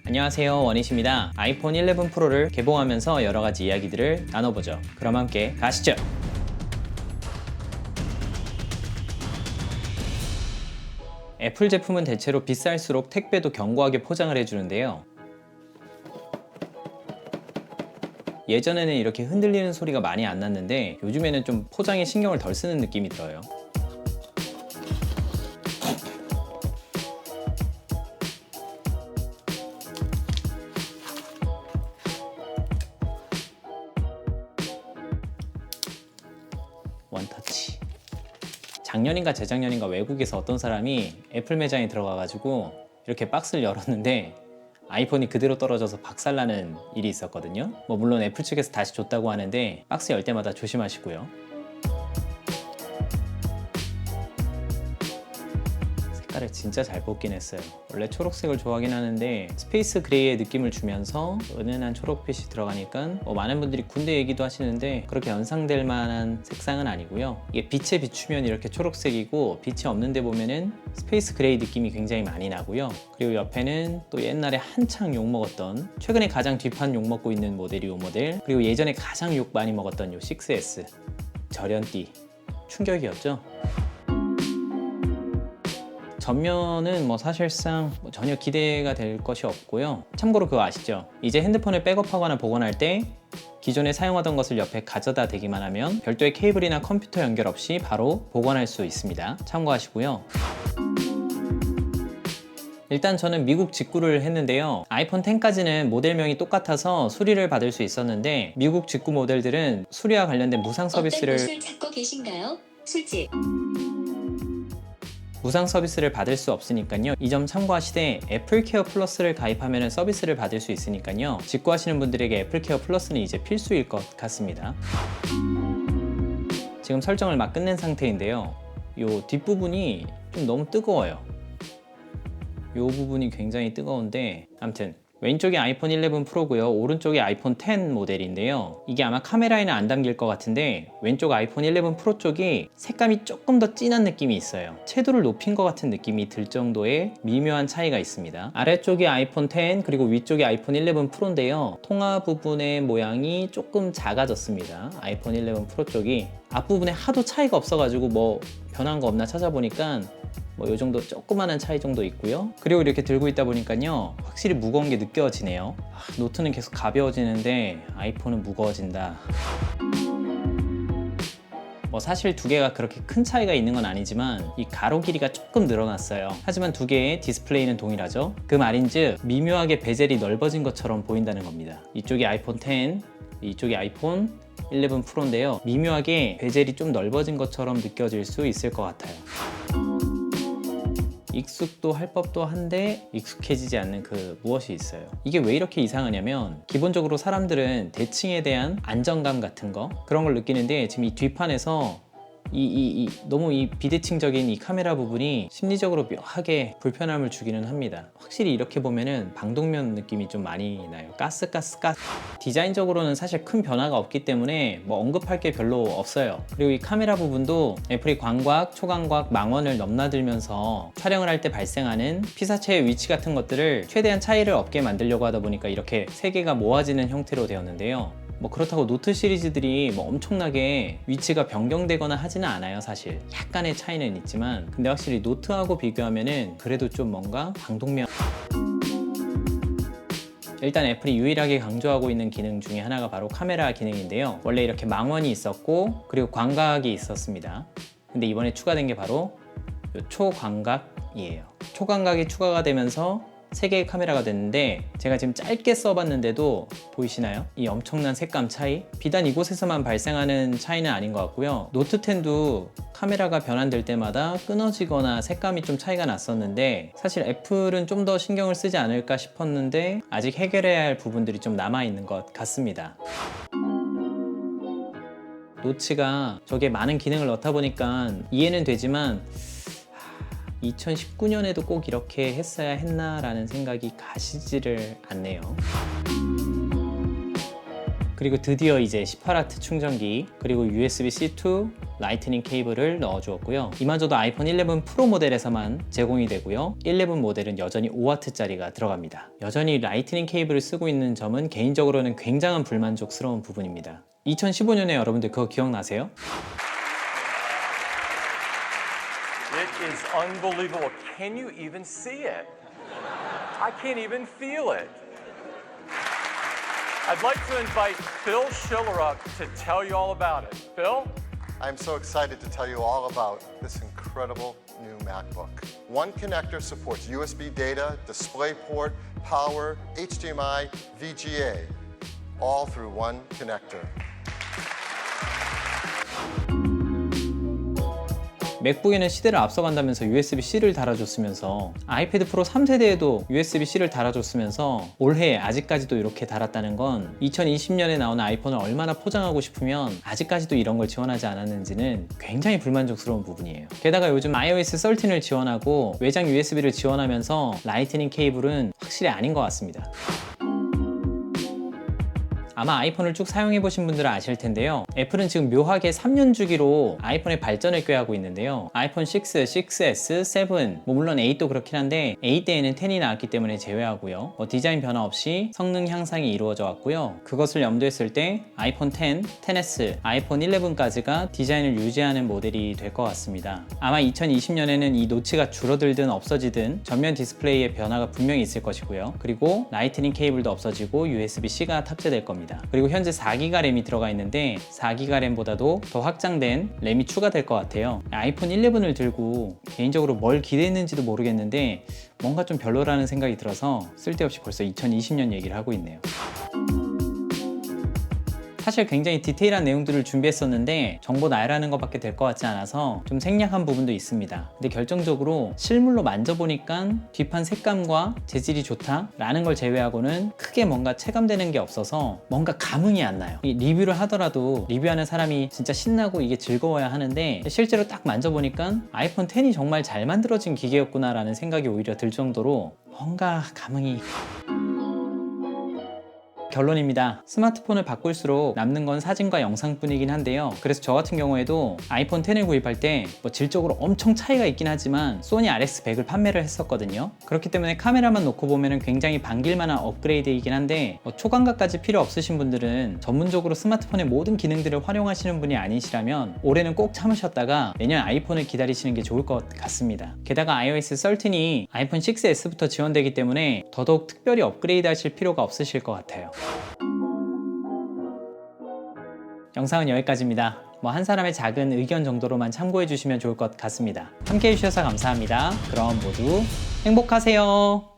안녕하세요, 원희입니다. 아이폰 11 프로를 개봉하면서 여러가지 이야기들을 나눠보죠. 그럼 함께 가시죠. 애플 제품은 대체로 비쌀수록 택배도 견고하게 포장을 해주는데요. 예전에는 이렇게 흔들리는 소리가 많이 안 났는데 요즘에는 좀 포장에 신경을 덜 쓰는 느낌이 들어요. 원터치. 작년인가 재작년인가 외국에서 어떤 사람이 애플 매장에 들어가가지고 이렇게 박스를 열었는데 아이폰이 그대로 떨어져서 박살나는 일이 있었거든요. 물론 애플 측에서 다시 줬다고 하는데 박스 열 때마다 조심하시고요. 색깔을 진짜 잘 뽑긴 했어요. 원래 초록색을 좋아하긴 하는데 스페이스 그레이의 느낌을 주면서 은은한 초록빛이 들어가니까 많은 분들이 군대 얘기도 하시는데 그렇게 연상될 만한 색상은 아니고요. 이게 빛에 비추면 이렇게 초록색이고 빛이 없는 데 보면은 스페이스 그레이 느낌이 굉장히 많이 나고요. 그리고 옆에는 또 옛날에 한창 욕먹었던, 최근에 가장 뒷판 욕먹고 있는 모델이 이 모델, 그리고 예전에 가장 욕 많이 먹었던 이 6S 절연띠. 충격이었죠. 전면은 사실상 전혀 기대가 될 것이 없고요. 참고로 그거 아시죠? 이제 핸드폰을 백업하거나 복원할 때 기존에 사용하던 것을 옆에 가져다 대기만 하면 별도의 케이블이나 컴퓨터 연결 없이 바로 복원할 수 있습니다. 참고하시고요. 일단 저는 미국 직구를 했는데요. 아이폰 X까지는 모델명이 똑같아서 수리를 받을 수 있었는데 미국 직구 모델들은 수리와 관련된 무상 서비스를 어떤 곳을 찾고 계신가요? 술집. 무상 서비스를 받을 수 없으니까요. 이 점 참고하시되 애플케어 플러스를 가입하면 서비스를 받을 수 있으니까요. 직구하시는 분들에게 애플케어 플러스는 이제 필수일 것 같습니다. 지금 설정을 막 끝낸 상태인데요. 이 뒷부분이 좀 너무 뜨거워요. 이 부분이 굉장히 뜨거운데 아무튼 왼쪽이 아이폰 11 프로고요. 오른쪽이 아이폰 X 모델인데요. 이게 아마 카메라에는 안 담길 것 같은데 왼쪽 아이폰 11 프로 쪽이 색감이 조금 더 진한 느낌이 있어요. 채도를 높인 것 같은 느낌이 들 정도의 미묘한 차이가 있습니다. 아래쪽이 아이폰 X 그리고 위쪽이 아이폰 11 프로인데요. 통화 부분의 모양이 조금 작아졌습니다. 아이폰 11 프로 쪽이 앞부분에 하도 차이가 없어가지고 변한 거 없나 찾아보니까 요 정도 조그마한 차이 정도 있고요. 그리고 이렇게 들고 있다 보니까요 확실히 무거운 게 느껴지네요. 노트는 계속 가벼워지는데 아이폰은 무거워진다. 사실 두 개가 그렇게 큰 차이가 있는 건 아니지만 이 가로 길이가 조금 늘어났어요. 하지만 두 개의 디스플레이는 동일하죠. 그 말인즉 미묘하게 베젤이 넓어진 것처럼 보인다는 겁니다. 이쪽이 아이폰 X, 이쪽이 아이폰 11 프로인데요. 미묘하게 베젤이 좀 넓어진 것처럼 느껴질 수 있을 것 같아요. 익숙도 할 법도 한데 익숙해지지 않는 그 무엇이 있어요. 이게 왜 이렇게 이상하냐면 기본적으로 사람들은 대칭에 대한 안정감 같은 거 그런 걸 느끼는데 지금 이 뒷판에서 너무 이 비대칭적인 이 카메라 부분이 심리적으로 묘하게 불편함을 주기는 합니다. 확실히 이렇게 보면은 방독면 느낌이 좀 많이 나요. 가스. 디자인적으로는 사실 큰 변화가 없기 때문에 언급할 게 별로 없어요. 그리고 이 카메라 부분도 애플이 광각, 초광각, 망원을 넘나들면서 촬영을 할 때 발생하는 피사체의 위치 같은 것들을 최대한 차이를 없게 만들려고 하다 보니까 이렇게 세 개가 모아지는 형태로 되었는데요. 그렇다고 노트 시리즈들이 엄청나게 위치가 변경되거나 하지는 않아요. 사실 약간의 차이는 있지만 근데 확실히 노트하고 비교하면은 그래도 좀 뭔가 방독면. 일단 애플이 유일하게 강조하고 있는 기능 중에 하나가 바로 카메라 기능인데요. 원래 이렇게 망원이 있었고 그리고 광각이 있었습니다. 근데 이번에 추가된 게 바로 초광각이에요. 초광각이 추가가 되면서 3개의 카메라가 됐는데 제가 지금 짧게 써봤는데도 보이시나요? 이 엄청난 색감 차이? 비단 이곳에서만 발생하는 차이는 아닌 것 같고요. 노트 10도 카메라가 변환될 때마다 끊어지거나 색감이 좀 차이가 났었는데 사실 애플은 좀 더 신경을 쓰지 않을까 싶었는데 아직 해결해야 할 부분들이 좀 남아있는 것 같습니다. 노치가 저게 많은 기능을 넣다 보니까 이해는 되지만 2019년에도 꼭 이렇게 했어야 했나 라는 생각이 가시지를 않네요. 그리고 드디어 이제 18W 충전기, 그리고 USB-C to 라이트닝 케이블을 넣어 주었고요. 이마저도 아이폰 11 프로 모델에서만 제공이 되고요. 11 모델은 여전히 5W짜리가 들어갑니다. 여전히 라이트닝 케이블을 쓰고 있는 점은 개인적으로는 굉장한 불만족스러운 부분입니다. 2015년에 여러분들 그거 기억나세요? It is unbelievable. Can you even see it? I can't even feel it. I'd like to invite Phil Schiller up to tell you all about it. Phil? I'm so excited to tell you all about this incredible new MacBook. One connector supports USB data, DisplayPort, power, HDMI, VGA, all through one connector. 맥북에는 시대를 앞서간다면서 USB-C를 달아줬으면서 아이패드 프로 3세대에도 USB-C를 달아줬으면서 올해 아직까지도 이렇게 달았다는 건 2020년에 나오는 아이폰을 얼마나 포장하고 싶으면 아직까지도 이런 걸 지원하지 않았는지는 굉장히 불만족스러운 부분이에요. 게다가 요즘 iOS 13을 지원하고 외장 USB를 지원하면서 라이트닝 케이블은 확실히 아닌 것 같습니다. 아마 아이폰을 쭉 사용해보신 분들은 아실 텐데요. 애플은 지금 묘하게 3년 주기로 아이폰의 발전을 꾀하고 있는데요. 아이폰 6, 6S, 7, 물론 8도 그렇긴 한데 8 때에는 10이 나왔기 때문에 제외하고요. 디자인 변화 없이 성능 향상이 이루어져 왔고요. 그것을 염두했을 때 아이폰 10, 10S, 아이폰 11까지가 디자인을 유지하는 모델이 될 것 같습니다. 아마 2020년에는 이 노치가 줄어들든 없어지든 전면 디스플레이의 변화가 분명히 있을 것이고요. 그리고 라이트닝 케이블도 없어지고 USB-C가 탑재될 겁니다. 그리고 현재 4기가 램이 들어가 있는데 4기가 램보다도 더 확장된 램이 추가될 것 같아요. 아이폰 11을 들고 개인적으로 뭘 기대했는지도 모르겠는데 뭔가 좀 별로라는 생각이 들어서 쓸데없이 벌써 2020년 얘기를 하고 있네요. 사실 굉장히 디테일한 내용들을 준비했었는데 정보 나열하는 것밖에 될 것 같지 않아서 좀 생략한 부분도 있습니다. 근데 결정적으로 실물로 만져보니까 뒷판 색감과 재질이 좋다라는 걸 제외하고는 크게 뭔가 체감되는 게 없어서 뭔가 감흥이 안 나요. 이 리뷰를 하더라도 리뷰하는 사람이 진짜 신나고 이게 즐거워야 하는데 실제로 딱 만져보니까 아이폰 10이 정말 잘 만들어진 기계였구나 라는 생각이 오히려 들 정도로 뭔가 감흥이... 결론입니다. 스마트폰을 바꿀수록 남는 건 사진과 영상뿐이긴 한데요. 그래서 저 같은 경우에도 아이폰 10을 구입할 때 질적으로 엄청 차이가 있긴 하지만 소니 RX100을 판매를 했었거든요. 그렇기 때문에 카메라만 놓고 보면 굉장히 반길만한 업그레이드이긴 한데 초감각까지 필요 없으신 분들은 전문적으로 스마트폰의 모든 기능들을 활용하시는 분이 아니시라면 올해는 꼭 참으셨다가 내년 아이폰을 기다리시는 게 좋을 것 같습니다. 게다가 iOS 13이 아이폰 6S부터 지원되기 때문에 더더욱 특별히 업그레이드 하실 필요가 없으실 것 같아요. 영상은 여기까지입니다. 한 사람의 작은 의견 정도로만 참고해 주시면 좋을 것 같습니다. 함께 해주셔서 감사합니다. 그럼 모두 행복하세요.